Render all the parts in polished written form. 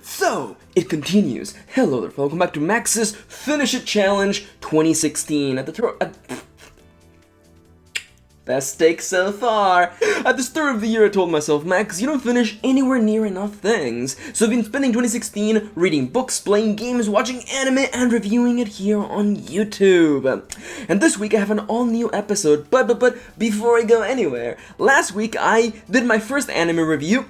So, it continues. Hello there, welcome back to Max's Finish It Challenge 2016. Best take so far. At the start of the year I told myself, Max, you don't finish anywhere near enough things. So I've been spending 2016 reading books, playing games, watching anime, and reviewing it here on YouTube. And this week I have an all-new episode, but before I go anywhere, last week I did my first anime review.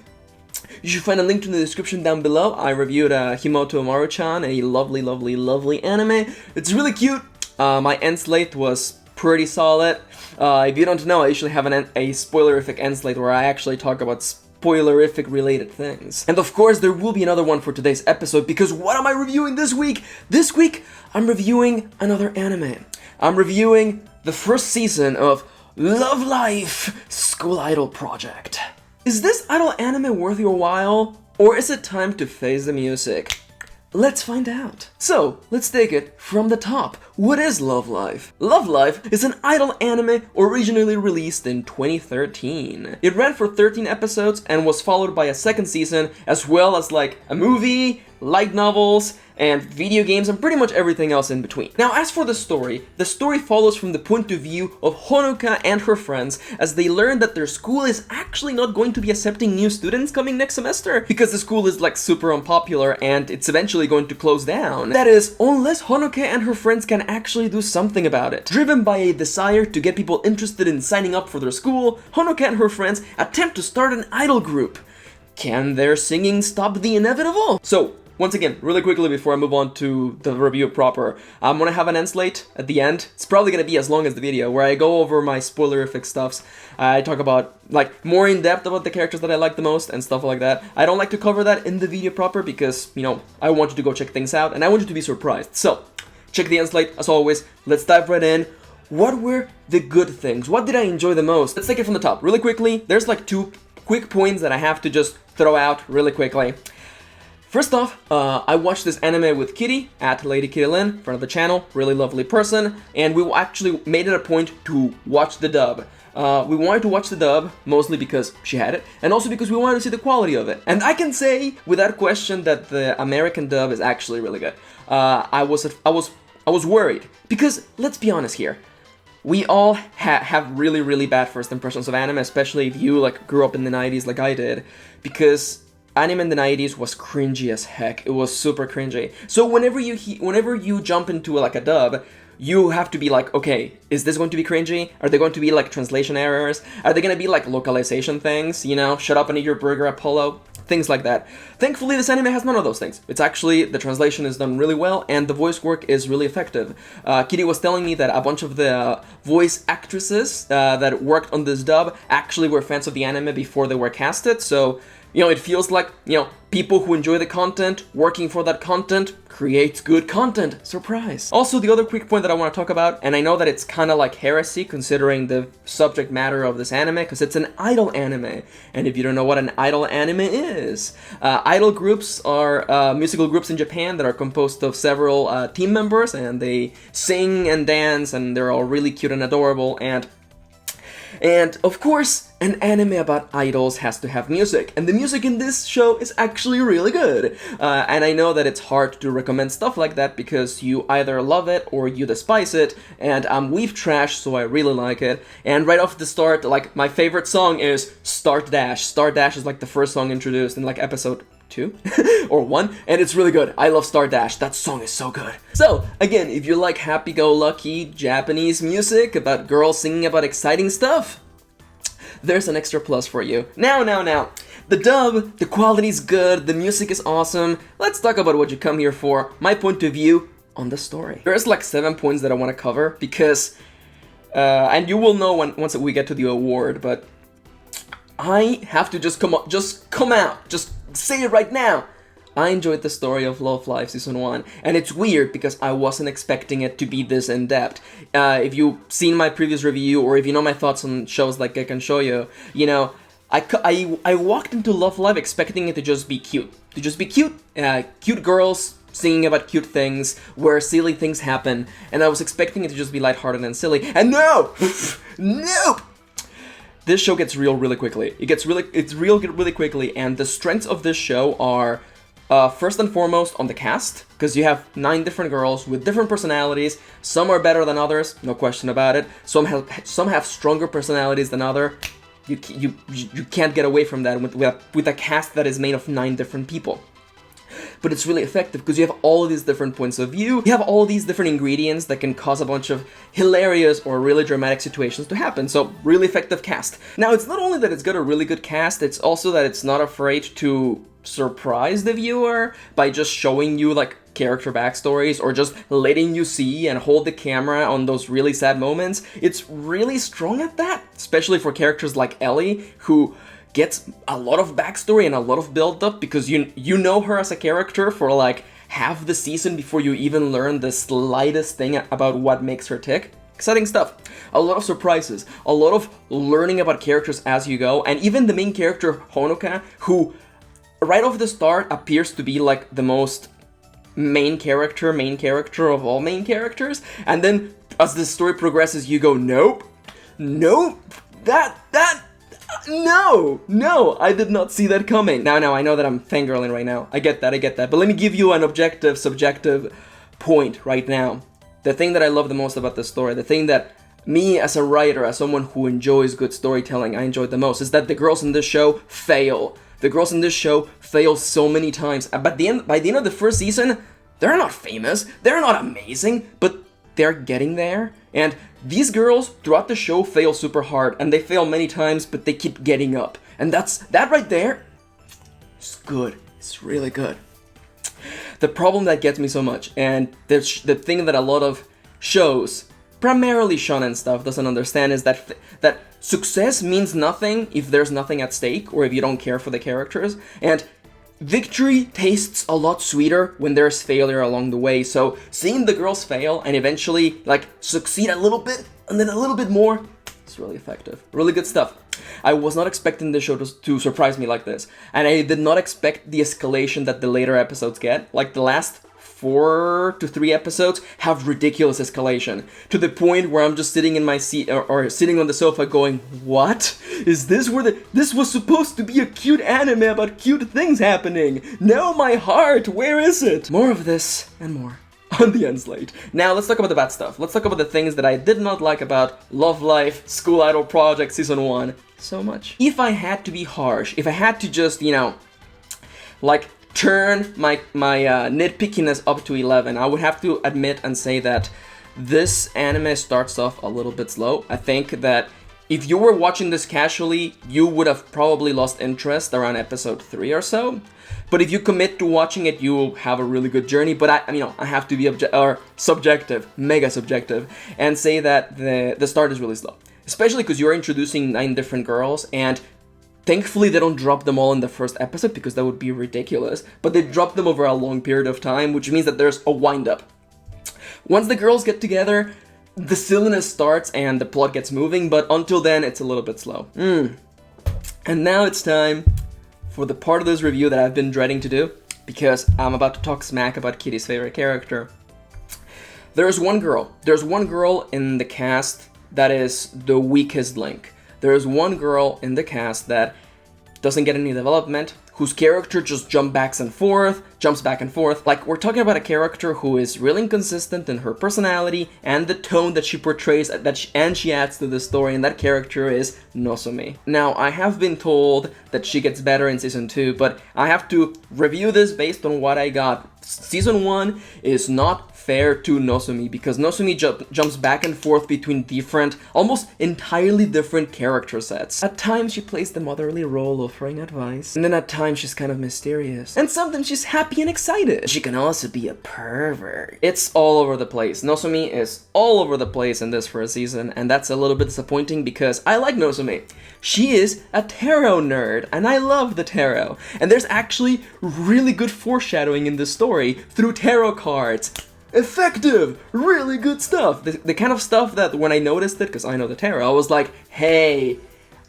You should find a link to in the description down below. I reviewed Himoto Maru-chan, a lovely anime. It's really cute. My end slate was pretty solid. If you don't know, I usually have a spoilerific end slate where I actually talk about spoilerific related things. And of course, there will be another one for today's episode, because what am I reviewing this week? This week, I'm reviewing another anime. I'm reviewing the first season of Love Life! School Idol Project. Is this idol anime worth your while, or is it time to face the music? Let's find out. So, let's take it from the top. What is Love Life? Love Life is an idol anime originally released in 2013. It ran for 13 episodes and was followed by a second season, as well as like a movie, light novels, and video games, and pretty much everything else in between. Now, as for the story follows from the point of view of Honoka and her friends as they learn that their school is actually not going to be accepting new students coming next semester because the school is like super unpopular and it's eventually going to close down. That is, unless Honoka and her friends can actually do something about it. Driven by a desire to get people interested in signing up for their school, Honoka and her friends attempt to start an idol group. Can their singing stop the inevitable? So, once again, really quickly before I move on to the review proper, I'm gonna have an end slate at the end. It's probably gonna be as long as the video, where I go over my spoilerific stuffs. I talk about, like, more in depth about the characters that I like the most and stuff like that. I don't like to cover that in the video proper because, you know, I want you to go check things out and I want you to be surprised. So, check the end slate, as always. Let's dive right in. What were the good things? What did I enjoy the most? Let's take it from the top. Really quickly, there's like 2 quick points that I have to just throw out really quickly. First off, I watched this anime with Kitty at Lady Kirin, friend of the channel, really lovely person, and we actually made it a point to watch the dub. We wanted to watch the dub, mostly because she had it, and also because we wanted to see the quality of it. And I can say, without question, that the American dub is actually really good. I was worried, because, let's be honest here, we all have really bad first impressions of anime, especially if you, like, grew up in the 90s like I did, because anime in the 90s was cringy as heck. It was super cringy. So whenever you jump into like a dub, you have to be like, okay, is this going to be cringy? Are there going to be like translation errors? Are there going to be like localization things? You know, shut up and eat your burger, Apollo. Things like that. Thankfully, this anime has none of those things. It's actually, the translation is done really well, and the voice work is really effective. Kitty was telling me that a bunch of the voice actresses that worked on this dub actually were fans of the anime before they were casted, so, you know, it feels like, you know, people who enjoy the content, working for that content, creates good content. Surprise! Also, the other quick point that I want to talk about, and I know that it's kind of like heresy considering the subject matter of this anime, because it's an idol anime. And if you don't know what an idol anime is, idol groups are musical groups in Japan that are composed of several team members, and they sing and dance, and they're all really cute and adorable, and of course, an anime about idols has to have music, and the music in this show is actually really good. And I know that it's hard to recommend stuff like that because you either love it or you despise it, and I'm weave trash, so I really like it. And right off the start, like, my favorite song is Start Dash. Start Dash is like the first song introduced in like episode 2 or 1, and it's really good. I love Star Dash. That song is so good. So, again, if you like happy-go-lucky Japanese music about girls singing about exciting stuff, there's an extra plus for you. Now. The dub, the quality's good, the music is awesome. Let's talk about what you come here for, my point of view on the story. There's like 7 points that I want to cover because, and you will know once we get to the award, but I have to just come out, just say it right now. I enjoyed the story of Love Life Season 1, and it's weird because I wasn't expecting it to be this in-depth. If you've seen my previous review, or if you know my thoughts on shows like Gekken Shoujo, you know, I walked into Love Life expecting it to just be cute. Cute girls singing about cute things, where silly things happen, and I was expecting it to just be lighthearted and silly, and no! No! This show gets real really quickly. It's real really quickly, and the strengths of this show are First and foremost on the cast, because you have 9 different girls with different personalities. Some are better than others, no question about it. Some have stronger personalities than others. You can't get away from that with a cast that is made of 9 different people. But it's really effective because you have all these different points of view. You have all these different ingredients that can cause a bunch of hilarious or really dramatic situations to happen. So really effective cast. Now it's not only that it's got a really good cast, it's also that it's not afraid to surprise the viewer by just showing you like character backstories or just letting you see and hold the camera on those really sad moments. It's really strong at that, especially for characters like Ellie, who gets a lot of backstory and a lot of build-up because you know her as a character for like half the season before you even learn the slightest thing about what makes her tick. Exciting stuff. A lot of surprises, a lot of learning about characters as you go, and even the main character, Honoka, who right off the start appears to be like the most main character of all main characters, and then as the story progresses you go, nope, no, I did not see that coming. Now, I know that I'm fangirling right now. I get that. But let me give you an objective, subjective point right now. The thing that I love the most about this story, the thing that me as a writer, as someone who enjoys good storytelling, I enjoyed the most, is that the girls in this show fail. The girls in this show fail so many times. But by the end of the first season, they're not famous, they're not amazing, but they're getting there. And these girls throughout the show fail super hard, and they fail many times, but they keep getting up. And that right there is good. It's really good. The problem that gets me so much, and the thing that a lot of shows, primarily shonen stuff, doesn't understand, is that success means nothing if there's nothing at stake or if you don't care for the characters. And victory tastes a lot sweeter when there's failure along the way. So seeing the girls fail and eventually like succeed a little bit and then a little bit more, it's really effective. Really good stuff. I was not expecting this show to surprise me like this, and I did not expect the escalation that the later episodes get. Like the last 4 to 3 episodes have ridiculous escalation, to the point where I'm just sitting in my seat or sitting on the sofa going, what? Is this where this was supposed to be a cute anime about cute things happening? No, my heart, where is it? More of this and more on the Unslate. Now let's talk about the bad stuff. Let's talk about the things that I did not like about Love Life School Idol Project Season 1 so much. If I had to be harsh, if I had to just, like turn my nitpickiness up to 11, I would have to admit and say that this anime starts off a little bit slow. I think that if you were watching this casually, you would have probably lost interest around episode 3 or so. But if you commit to watching it, you will have a really good journey. But I have to be subjective, mega subjective, and say that the start is really slow. Especially because you're introducing 9 different girls, and thankfully they don't drop them all in the first episode because that would be ridiculous. But they drop them over a long period of time, which means that there's a wind-up. Once the girls get together, the silliness starts and the plot gets moving, but until then it's a little bit slow. And now it's time for the part of this review that I've been dreading to do, because I'm about to talk smack about Kitty's favorite character. There's one girl in the cast that is the weakest link. There's one girl in the cast that doesn't get any development, whose character just jumps back and forth. Like, we're talking about a character who is really inconsistent in her personality and the tone that she portrays, and she adds to the story, and that character is Nozomi. Now, I have been told that she gets better in Season 2, but I have to review this based on what I got. Season 1 is not fair to Nozomi, because Nozomi jumps back and forth between different, almost entirely different character sets. At times she plays the motherly role offering advice, and then at times she's kind of mysterious, and sometimes she's happy and excited. She can also be a pervert. It's all over the place. Nozomi is all over the place in this first season, and that's a little bit disappointing because I like Nozomi. She is a tarot nerd, and I love the tarot. And there's actually really good foreshadowing in this story through tarot cards. Effective! Really good stuff! The kind of stuff that when I noticed it, because I know the tarot, I was like, hey,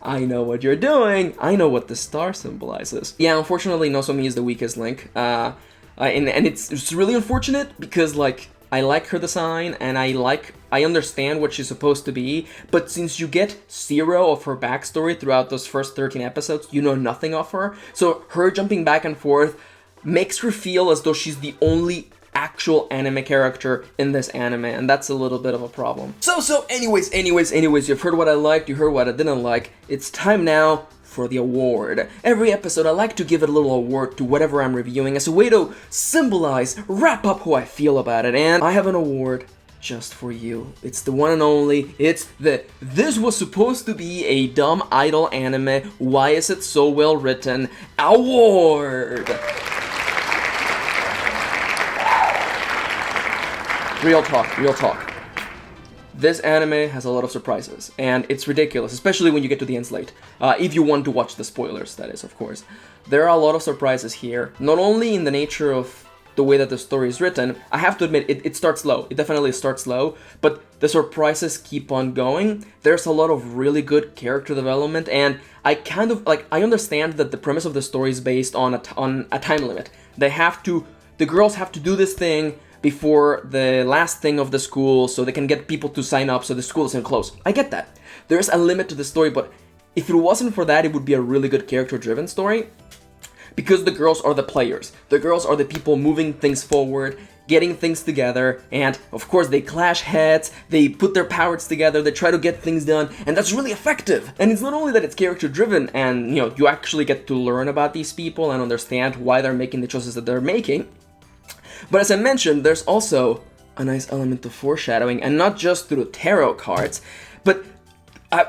I know what you're doing. I know what the star symbolizes. Yeah, unfortunately, Nozomi is the weakest link. And it's really unfortunate because, like, I like her design and I understand what she's supposed to be, but since you get 0 of her backstory throughout those first 13 episodes, you know nothing of her. So her jumping back and forth makes her feel as though she's the only actual anime character in this anime, and that's a little bit of a problem. So anyways, you've heard what I liked, you heard what I didn't like. It's time now for the award. Every episode I like to give it a little award to whatever I'm reviewing as a way to symbolize, wrap up how I feel about it, and I have an award just for you. It's the one and only, it's the "This was supposed to be a dumb idol anime, why is it so well written" award! Real talk. This anime has a lot of surprises, and it's ridiculous, especially when you get to the ends late. If you want to watch the spoilers, that is, of course. There are a lot of surprises here, not only in the nature of the way that the story is written. I have to admit, it starts slow. It definitely starts slow, but the surprises keep on going. There's a lot of really good character development, and I understand that the premise of the story is based on a time limit. The girls have to do this thing before the last thing of the school so they can get people to sign up so the school doesn't close. I get that. There's a limit to the story, but if it wasn't for that, it would be a really good character-driven story. Because the girls are the players. The girls are the people moving things forward, getting things together, and of course they clash heads, they put their powers together, they try to get things done, and that's really effective. And it's not only that it's character-driven and, you actually get to learn about these people and understand why they're making the choices that they're making, but as I mentioned, there's also a nice element of foreshadowing, and not just through tarot cards, but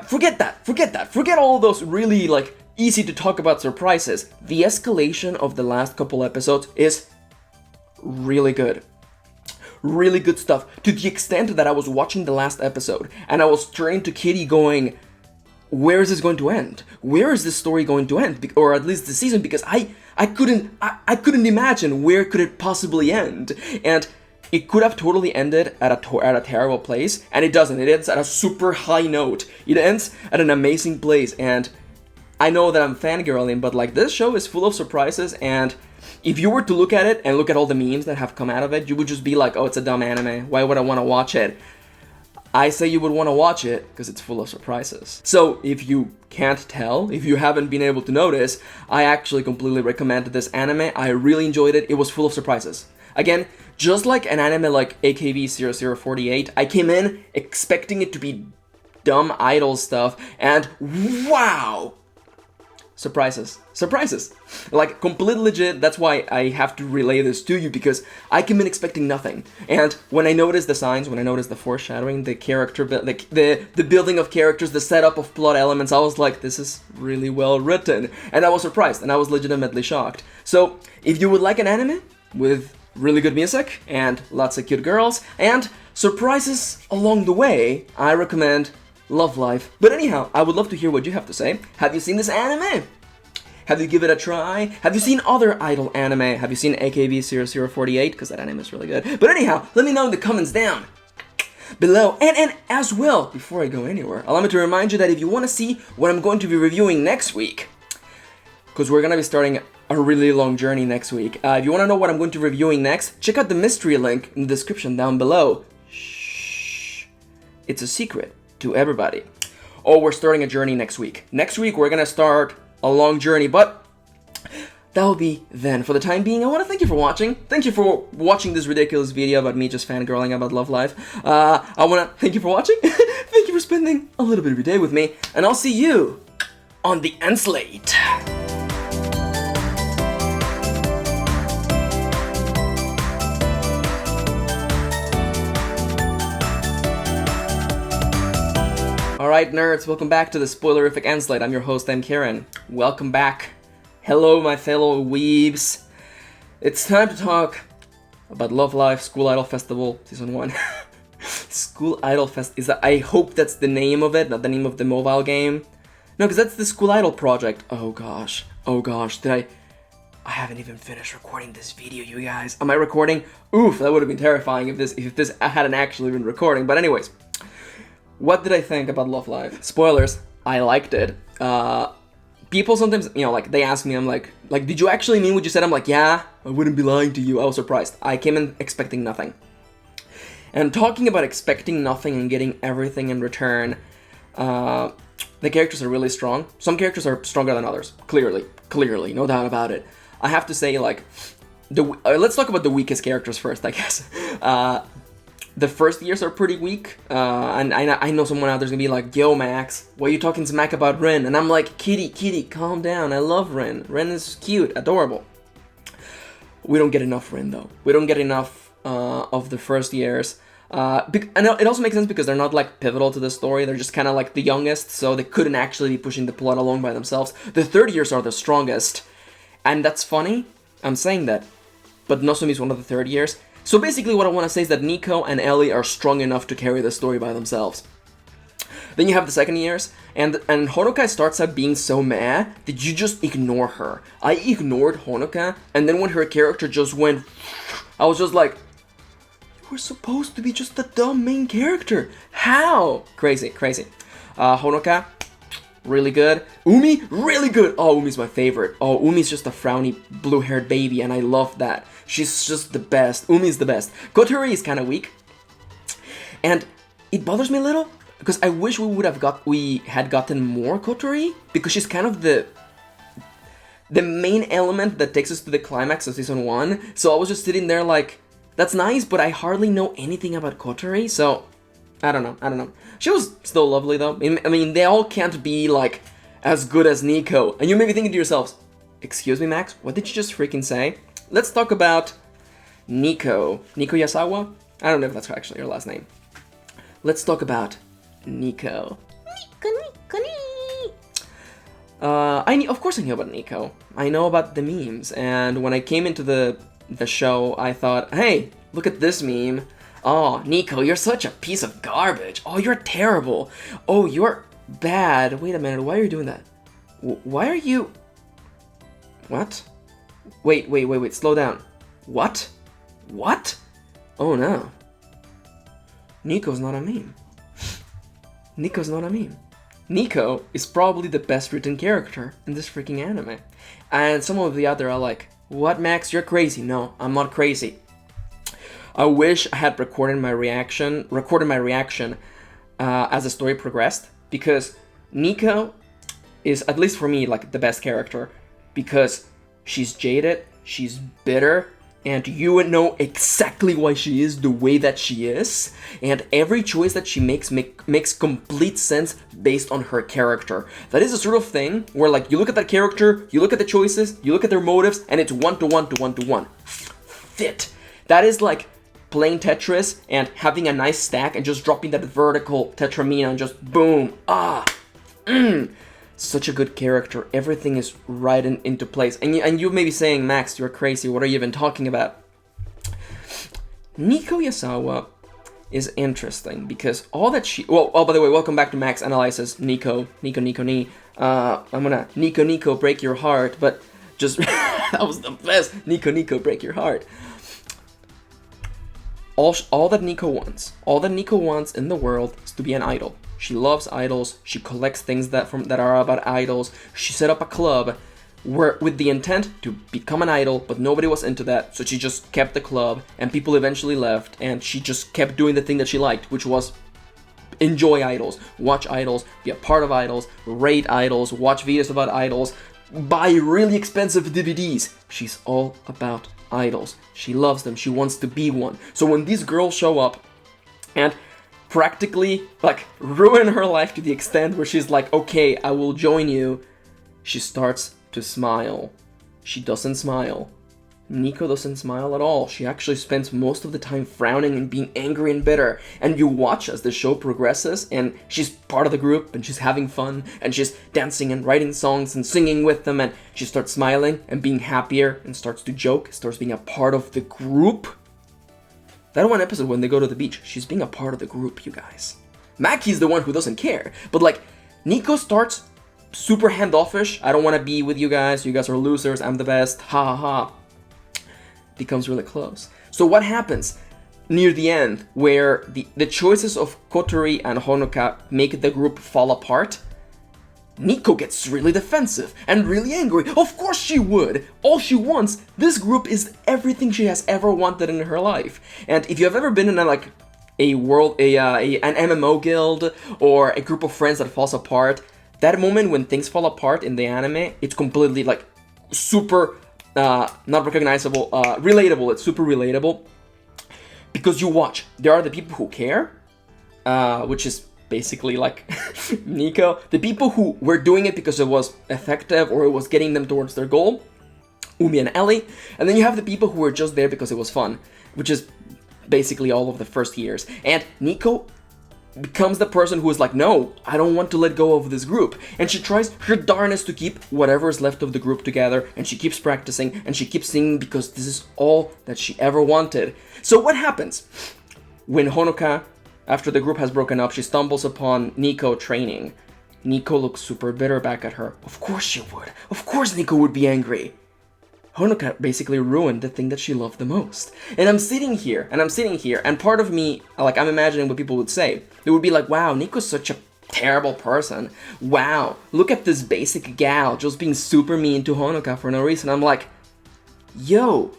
forget that. Forget all those really, easy to talk about surprises. The escalation of the last couple episodes is really good. Really good stuff, to the extent that I was watching the last episode, and I was turning to Kitty going, where is this going to end? Where is this story going to end? Or at least the season, because I couldn't imagine where could it possibly end. And it could have totally ended at a terrible place, and it doesn't. It ends at a super high note. It ends at an amazing place, and I know that I'm fangirling, but this show is full of surprises, and if you were to look at it and look at all the memes that have come out of it, you would just be like, oh, it's a dumb anime. Why would I want to watch it? I say you would want to watch it because it's full of surprises. So if you can't tell, if you haven't been able to notice, I actually completely recommend this anime. I really enjoyed it. It was full of surprises. Again, just like an anime like AKB0048, I came in expecting it to be dumb idol stuff, and wow! Surprises. Completely legit. That's why I have to relay this to you, because I came in expecting nothing. And when I noticed the signs, when I noticed the foreshadowing, the character, the building of characters, the setup of plot elements, I was like, this is really well written. And I was surprised, and I was legitimately shocked. So, if you would like an anime with really good music, and lots of cute girls, and surprises along the way, I recommend Love Life. But anyhow, I would love to hear what you have to say. Have you seen this anime? Have you given it a try? Have you seen other idol anime? Have you seen AKB0048? Because that anime is really good. But anyhow, let me know in the comments down below. And as well, before I go anywhere, allow me to remind you that if you want to see what I'm going to be reviewing next week, because we're going to be starting a really long journey next week. If you want to know what I'm going to be reviewing next, check out the mystery link in the description down below. Shh. It's a secret to everybody. Oh, we're starting a journey next week. Next week, we're gonna start a long journey, but that'll be then. For the time being, I want to thank you for watching. Thank you for watching this ridiculous video about me just fangirling about Love Life. I want to thank you for watching. Thank you for spending a little bit of your day with me, and I'll see you on the end slate. Alright nerds, welcome back to the spoilerific end slate. I'm your host, I'm Kirin. Welcome back. Hello my fellow weebs. It's time to talk about Love Live School Idol Festival Season 1. School Idol Fest, I hope that's the name of it, not the name of the mobile game. No, because that's the School Idol project. Oh gosh, I haven't even finished recording this video, you guys. Am I recording? Oof, that would have been terrifying if this hadn't actually been recording. But anyways, what did I think about Love Live? Spoilers, I liked it. People sometimes, they ask me, I'm like, did you actually mean what you said? I'm like, yeah, I wouldn't be lying to you. I was surprised. I came in expecting nothing. And talking about expecting nothing and getting everything in return, the characters are really strong. Some characters are stronger than others. Clearly, no doubt about it. I have to say, let's talk about the weakest characters first, I guess. The first years are pretty weak, and I know someone out there's gonna be like, yo Max, why are you talking smack about Rin? And I'm like, kitty, calm down, I love Rin. Rin is cute, adorable. We don't get enough Rin though. We don't get enough of the first years. And it also makes sense because they're not like pivotal to the story, they're just kind of like the youngest, so they couldn't actually be pushing the plot along by themselves. The third years are the strongest, and that's funny, I'm saying that, but Nozomi is one of the third years. So basically what I want to say is that Nico and Ellie are strong enough to carry the story by themselves. Then you have the second years, and Honoka starts out being so meh that you just ignore her. I ignored Honoka, and then when her character just went, I was just like, you were supposed to be just the dumb main character. How? Crazy. Honoka, really good. Umi, really good. Oh, Umi's my favorite. Oh, Umi's just a frowny blue-haired baby, and I love that. She's just the best. Umi's the best. Kotori is kind of weak, and it bothers me a little because I wish we had gotten more Kotori, because she's kind of the main element that takes us to the climax of season 1. So I was just sitting there like, that's nice, but I hardly know anything about Kotori, so I don't know. She was still lovely though. I mean, they all can't be like as good as Nico. And you may be thinking to yourselves, excuse me, Max, what did you just freaking say? Let's talk about Nico. Nico Yasawa? I don't know if that's actually her last name. Let's talk about Nico. Of course I knew about Nico. I know about the memes, and when I came into the show, I thought, hey, look at this meme. Oh, Nico, you're such a piece of garbage. Oh, you're terrible. Oh, you're bad. Wait a minute, why are you doing that? Why are you... What? Wait, slow down. What? Oh no. Nico's not a meme. Nico is probably the best written character in this freaking anime. And some of the other are like, what, Max, you're crazy. No, I'm not crazy. I wish I had recorded my reaction as the story progressed, because Nico is, at least for me, like the best character, because she's jaded, she's bitter, and you know exactly why she is the way that she is, and every choice that she makes complete sense based on her character. That is the sort of thing where, like, you look at that character, you look at the choices, you look at their motives, and it's 1-to-1 fit. That is like playing Tetris and having a nice stack and just dropping that vertical Tetramino and just boom, such a good character. Everything is right into place. And you may be saying, Max, you're crazy. What are you even talking about? Nico Yasawa is interesting because all that she... Well, oh, by the way, welcome back to Max Analyzes Nico. I'm gonna Nico break your heart, but just... that was the best. Nico break your heart. All that Nico wants in the world is to be an idol. She loves idols. She collects things that are about idols. She set up a club with the intent to become an idol, but nobody was into that, so she just kept the club, and people eventually left, and she just kept doing the thing that she liked, which was enjoy idols, watch idols, be a part of idols, rate idols, watch videos about idols, buy really expensive DVDs. She's all about idols. She loves them. She wants to be one. So when these girls show up and practically like ruin her life to the extent where she's like, okay, I will join you, she starts to smile. She doesn't smile. Nico doesn't smile at all. She actually spends most of the time frowning and being angry and bitter. And you watch as the show progresses, and she's part of the group, and she's having fun, and she's dancing and writing songs and singing with them, and she starts smiling and being happier and starts to joke, starts being a part of the group. That one episode when they go to the beach, she's being a part of the group, you guys. Maki's the one who doesn't care, but like, Nico starts super handoffish. I don't want to be with you guys are losers, I'm the best, ha ha ha. Becomes really close. So what happens near the end, where the choices of Kotori and Honoka make the group fall apart? Nico gets really defensive and really angry. Of course she would. All she wants, this group is everything she has ever wanted in her life. And if you have ever been in an MMO guild or a group of friends that falls apart, that moment when things fall apart in the anime, it's completely like super not recognizable, relatable. It's super relatable. Because you watch, there are the people who care, which is basically like Nico. The people who were doing it because it was effective or it was getting them towards their goal, Umi and Ellie. And then you have the people who were just there because it was fun, which is basically all of the first years. And Nico becomes the person who is like, no, I don't want to let go of this group. And she tries her darnest to keep whatever is left of the group together, and she keeps practicing, and she keeps singing because this is all that she ever wanted. So what happens? When Honoka, after the group has broken up, she stumbles upon Nico training. Nico looks super bitter back at her. Of course she would. Of course Nico would be angry. Honoka basically ruined the thing that she loved the most. And I'm sitting here, and part of me, like, I'm imagining what people would say. They would be like, wow, Nico's such a terrible person. Wow, look at this basic gal just being super mean to Honoka for no reason. I'm like, yo,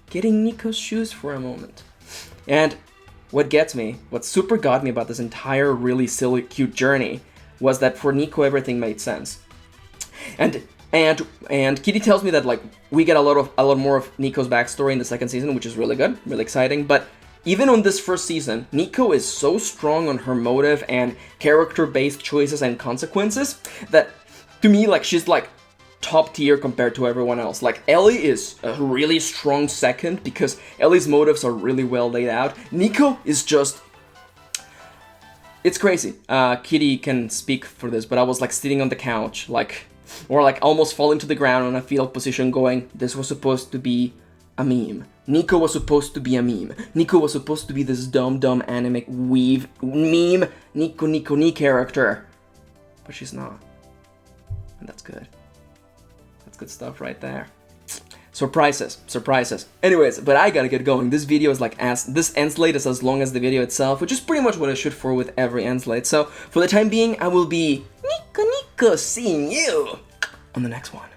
get in Nico's shoes for a moment. And what super got me about this entire really silly, cute journey was that for Nico, everything made sense. And Kitty tells me that, like, we get a lot more of Nico's backstory in the second season, which is really good, really exciting. But even on this first season, Nico is so strong on her motive and character-based choices and consequences that, to me, like, she's like top tier compared to everyone else. Like, Ellie is a really strong second because Ellie's motives are really well laid out. Nico is just, it's crazy. Kitty can speak for this, but I was like sitting on the couch, like, or like almost falling to the ground in a fetal position going, this was supposed to be a meme. Nico was supposed to be a meme. Nico was supposed to be this dumb anime meme Nico character. But she's not. And that's good. That's good stuff right there. Surprises. Anyways, but I gotta get going. This video is like this end slate is as long as the video itself, which is pretty much what I shoot for with every end slate. So for the time being, I will be Nico seeing you on the next one.